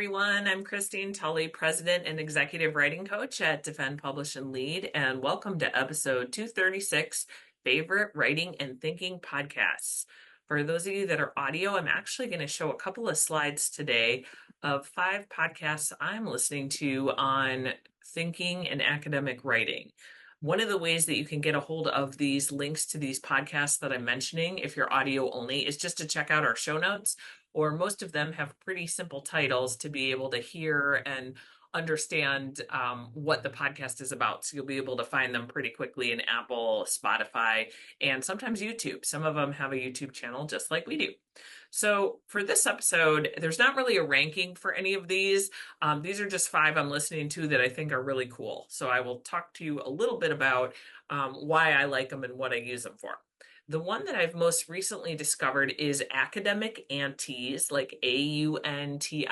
everyone. I'm Christine Tulley, President and Executive Writing Coach at Defend, Publish, and Lead, and welcome to episode 236, Favorite Writing and Thinking Podcasts. For those of you that are audio, I'm actually going to show a couple of slides today of 5 podcasts I'm listening to on thinking and academic writing. One of the ways that you can get a hold of these links to these podcasts that I'm mentioning, if you're audio only, is just to check out our show notes, or most of them have pretty simple titles to be able to hear and understand what the podcast is about. So you'll be able to find them pretty quickly in Apple, Spotify, and sometimes YouTube. Some of them have a YouTube channel just like we do. So for this episode, there's not really a ranking for any of these. These are just 5 I'm listening to that I think are really cool. So I will talk to you a little bit about why I like them and what I use them for. The one that I've most recently discovered is Academic Aunties, like Aunties,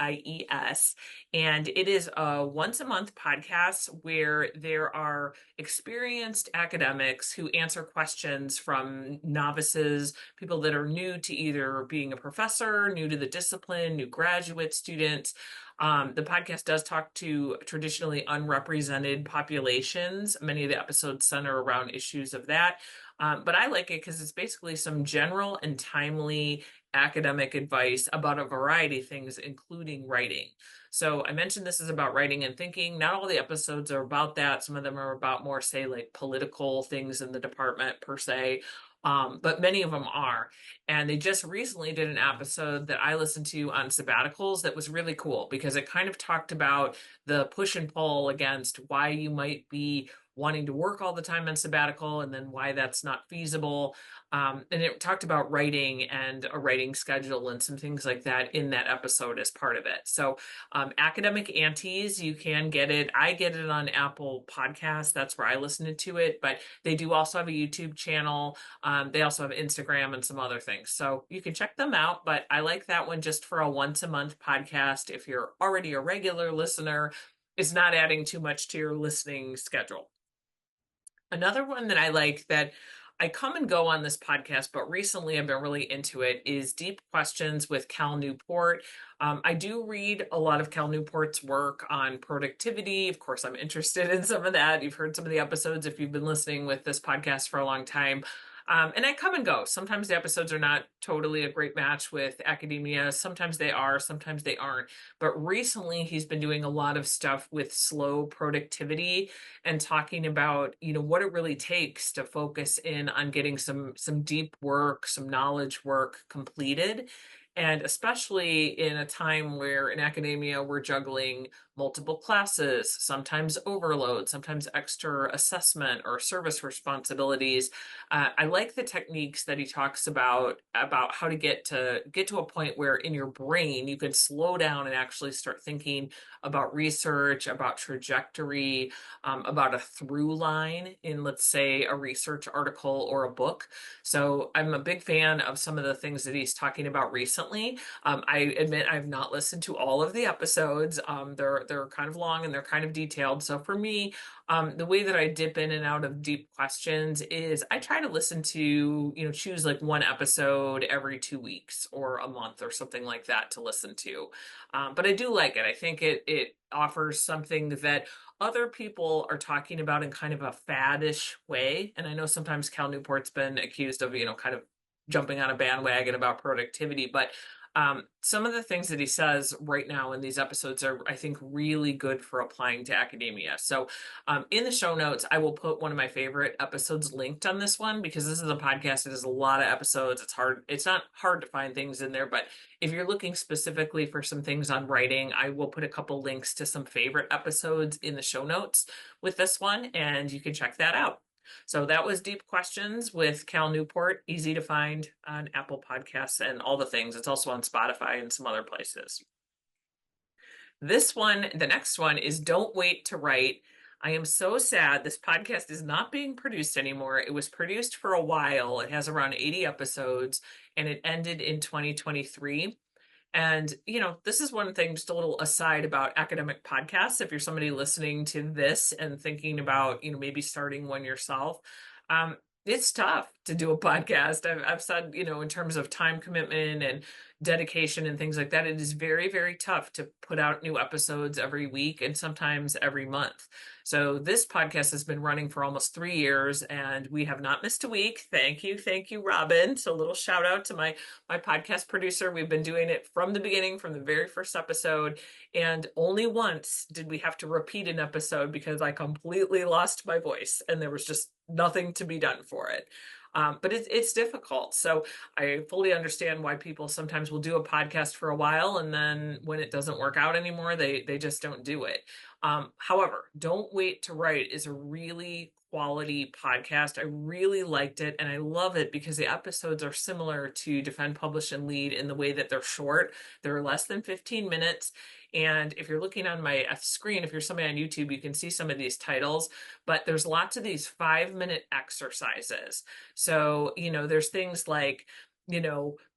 and it is a once a month podcast where there are experienced academics who answer questions from novices, people that are new to either being a professor, new to the discipline, new graduate students. The podcast does talk to traditionally unrepresented populations. Many of the episodes center around issues of that. But I like it because it's basically some general and timely academic advice about a variety of things, including writing. So I mentioned this is about writing and thinking. Not all the episodes are about that. Some of them are about more, say, like political things in the department per se. But many of them are. And they just recently did an episode that I listened to on sabbaticals that was really cool because it kind of talked about the push and pull against why you might be wanting to work all the time on sabbatical and then why that's not feasible. And it talked about writing and a writing schedule and some things like that in that episode as part of it. So Academic Aunties, you can get it. I get it on Apple Podcasts. That's where I listen to it. But they do also have a YouTube channel. They also have Instagram and some other things. So you can check them out. But I like that one just for a once a month podcast. If you're already a regular listener, it's not adding too much to your listening schedule. Another one that I like that I come and go on this podcast, but recently I've been really into it is Deep Questions with Cal Newport. I do read a lot of Cal Newport's work on productivity. Of course, I'm interested in some of that. You've heard some of the episodes if you've been listening with this podcast for a long time. And I come and go. Sometimes the episodes are not totally a great match with academia. Sometimes they are, sometimes they aren't. But recently he's been doing a lot of stuff with slow productivity and talking about, what it really takes to focus in on getting some deep work, some knowledge work completed. And especially in a time where in academia, we're juggling multiple classes, sometimes overload, sometimes extra assessment or service responsibilities. I like the techniques that he talks about how to get to a point where in your brain you can slow down and actually start thinking about research, about trajectory, about a through line in, let's say, a research article or a book. So I'm a big fan of some of the things that he's talking about recently. I admit I've not listened to all of the episodes. They're kind of long and they're kind of detailed. So for me, the way that I dip in and out of deep questions is I try to listen to, choose like one episode every 2 weeks or a month or something like that to listen to. But I do like it. I think it offers something that other people are talking about in kind of a faddish way. And I know sometimes Cal Newport's been accused of, kind of jumping on a bandwagon about productivity, but some of the things that he says right now in these episodes are, I think, really good for applying to academia. So in the show notes, I will put one of my favorite episodes linked on this one because this is a podcast. It has a lot of episodes. It's not hard to find things in there, but if you're looking specifically for some things on writing, I will put a couple links to some favorite episodes in the show notes with this one, and you can check that out. So that was Deep Questions with Cal Newport, easy to find on Apple Podcasts and all the things. It's also on Spotify and some other places. The next one is Don't Wait to Write. I am so sad this podcast is not being produced anymore. It was produced for a while. It has around 80 episodes and it ended in 2023. And, this is one thing, just a little aside about academic podcasts. If you're somebody listening to this and thinking about, maybe starting one yourself, it's tough to do a podcast. I've said, in terms of time commitment and, dedication and things like that, it is very, very tough to put out new episodes every week and sometimes every month. So this podcast has been running for almost 3 years and we have not missed a week. Thank you. Thank you, Robin. So a little shout out to my podcast producer. We've been doing it from the beginning, from the very first episode. And only once did we have to repeat an episode because I completely lost my voice and there was just nothing to be done for it. But it's difficult. So I fully understand why people sometimes will do a podcast for a while and then when it doesn't work out anymore, they just don't do it. However, Don't Wait to Write is a really quality podcast. I really liked it and I love it because the episodes are similar to Defend, Publish, and Lead in the way that they're short. They're less than 15 minutes. And if you're looking on my screen, if you're somebody on YouTube, you can see some of these titles, but there's lots of these 5-minute exercises. So, there's things like,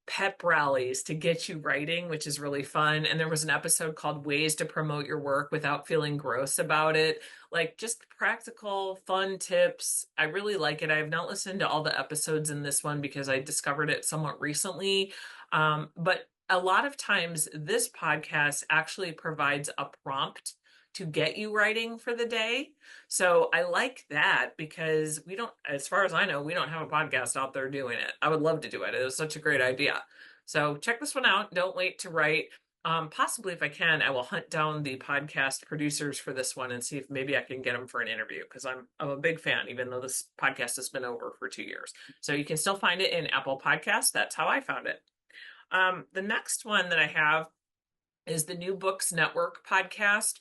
pep rallies to get you writing, which is really fun. And there was an episode called Ways to Promote Your Work Without Feeling Gross About It. Like just practical, fun tips. I really like it. I have not listened to all the episodes in this one because I discovered it somewhat recently. But a lot of times this podcast actually provides a prompt to get you writing for the day. So I like that because we don't, as far as I know, we don't have a podcast out there doing it. I would love to do it. It was such a great idea. So check this one out. Don't Wait to Write. Possibly if I can, I will hunt down the podcast producers for this one and see if maybe I can get them for an interview because I'm a big fan, even though this podcast has been over for 2 years. So you can still find it in Apple Podcasts. That's how I found it. The next one that I have is the New Books Network podcast.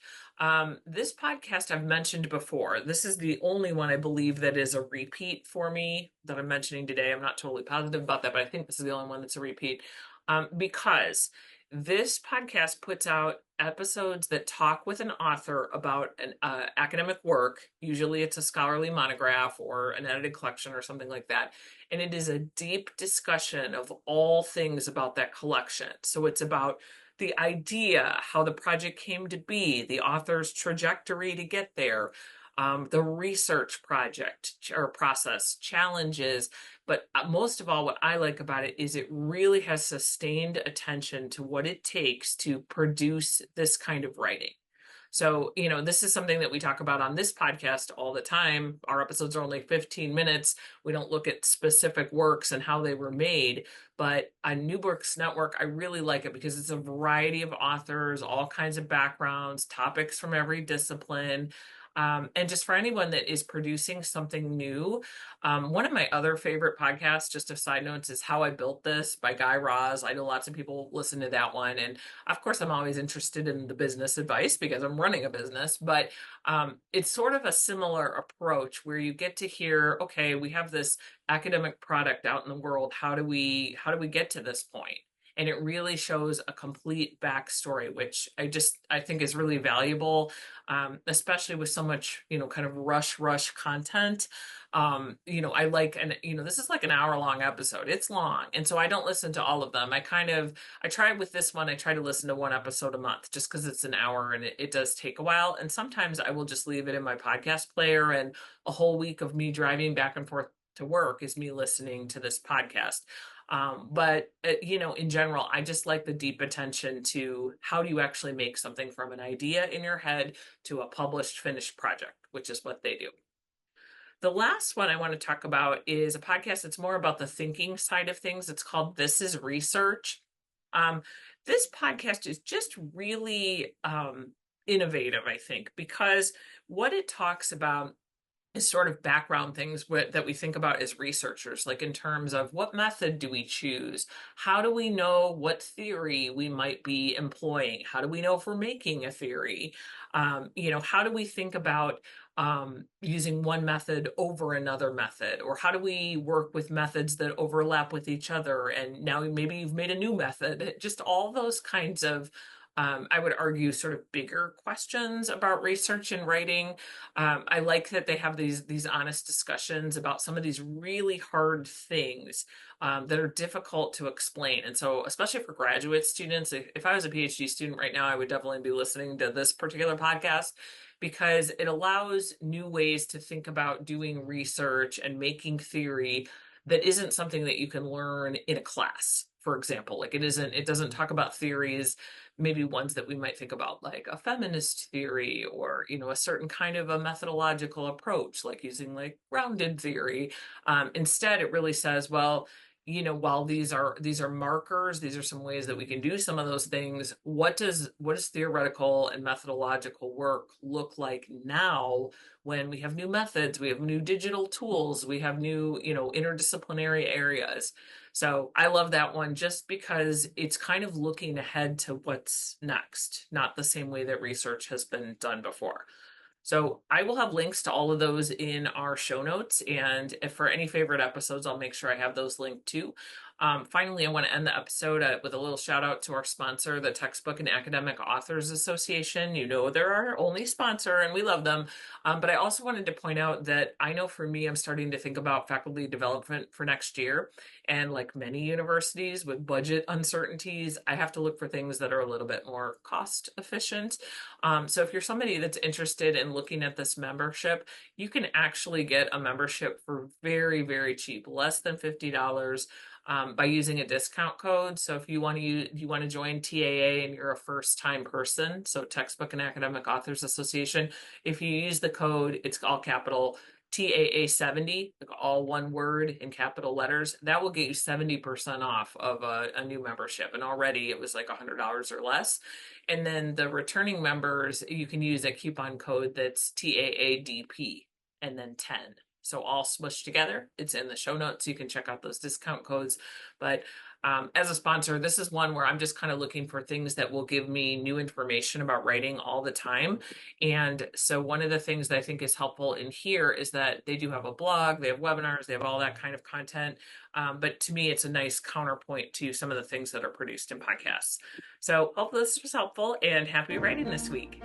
This podcast I've mentioned before. This is the only one I believe that is a repeat for me that I'm mentioning today. I'm not totally positive about that, but I think this is the only one that's a repeat because this podcast puts out episodes that talk with an author about an academic work. Usually it's a scholarly monograph or an edited collection or something like that. And it is a deep discussion of all things about that collection. So it's about the idea, how the project came to be, the author's trajectory to get there, the research project or process, challenges. But most of all, what I like about it is it really has sustained attention to what it takes to produce this kind of writing. So, this is something that we talk about on this podcast all the time. Our episodes are only 15 minutes. We don't look at specific works and how they were made. But on New Books Network, I really like it because it's a variety of authors, all kinds of backgrounds, topics from every discipline. And just for anyone that is producing something new, one of my other favorite podcasts, just a side note, is How I Built This by Guy Raz. I know lots of people listen to that one. And of course, I'm always interested in the business advice because I'm running a business, but it's sort of a similar approach where you get to hear, okay, we have this academic product out in the world. How do we get to this point? And it really shows a complete backstory, which I think is really valuable, especially with so much, kind of rush content. I like, and this is like an hour-long episode. It's long, and so I don't listen to all of them. I try with this one. I try to listen to one episode a month, just because it's an hour and it does take a while. And sometimes I will just leave it in my podcast player, and a whole week of me driving back and forth to work is me listening to this podcast. But in general, I just like the deep attention to how do you actually make something from an idea in your head to a published, finished project, which is what they do. The last one I want to talk about is a podcast that's more about the thinking side of things. It's called This is Research. This podcast is just really innovative, I think, because what it talks about is sort of background things that we think about as researchers, like in terms of what method do we choose? How do we know what theory we might be employing? How do we know if we're making a theory? How do we think about using one method over another method? Or how do we work with methods that overlap with each other? And now maybe you've made a new method. Just all those kinds of I would argue sort of bigger questions about research and writing. I like that they have these honest discussions about some of these really hard things that are difficult to explain. And so, especially for graduate students, if I was a PhD student right now, I would definitely be listening to this particular podcast because it allows new ways to think about doing research and making theory that isn't something that you can learn in a class. for example. Like it doesn't talk about theories, maybe ones that we might think about like a feminist theory or, a certain kind of a methodological approach, like using like grounded theory. Instead, it really says, well, while these are markers, these are some ways that we can do some of those things. What does theoretical and methodological work look like now when we have new methods, we have new digital tools, we have new, interdisciplinary areas. So I love that one just because it's kind of looking ahead to what's next, not the same way that research has been done before. So I will have links to all of those in our show notes. And if for any favorite episodes, I'll make sure I have those linked too. Finally, I want to end the episode with a little shout out to our sponsor, the Textbook and Academic Authors Association. They're our only sponsor and we love them. But I also wanted to point out that I know for me, I'm starting to think about faculty development for next year. And like many universities with budget uncertainties, I have to look for things that are a little bit more cost efficient. So if you're somebody that's interested in looking at this membership, you can actually get a membership for very, very cheap, less than $50. By using a discount code. So if you want to join TAA and you're a first time person, so Textbook and Academic Authors Association, if you use the code, it's all capital TAA 70, like all one word in capital letters, that will get you 70% off of a new membership. And already it was like $100 or less. And then the returning members, you can use a coupon code that's TAADP and then 10. So all smushed together. It's in the show notes. You can check out those discount codes. But as a sponsor, this is one where I'm just kind of looking for things that will give me new information about writing all the time. And so one of the things that I think is helpful in here is that they do have a blog, they have webinars, they have all that kind of content. But to me, it's a nice counterpoint to some of the things that are produced in podcasts. So hopefully this was helpful and happy writing this week.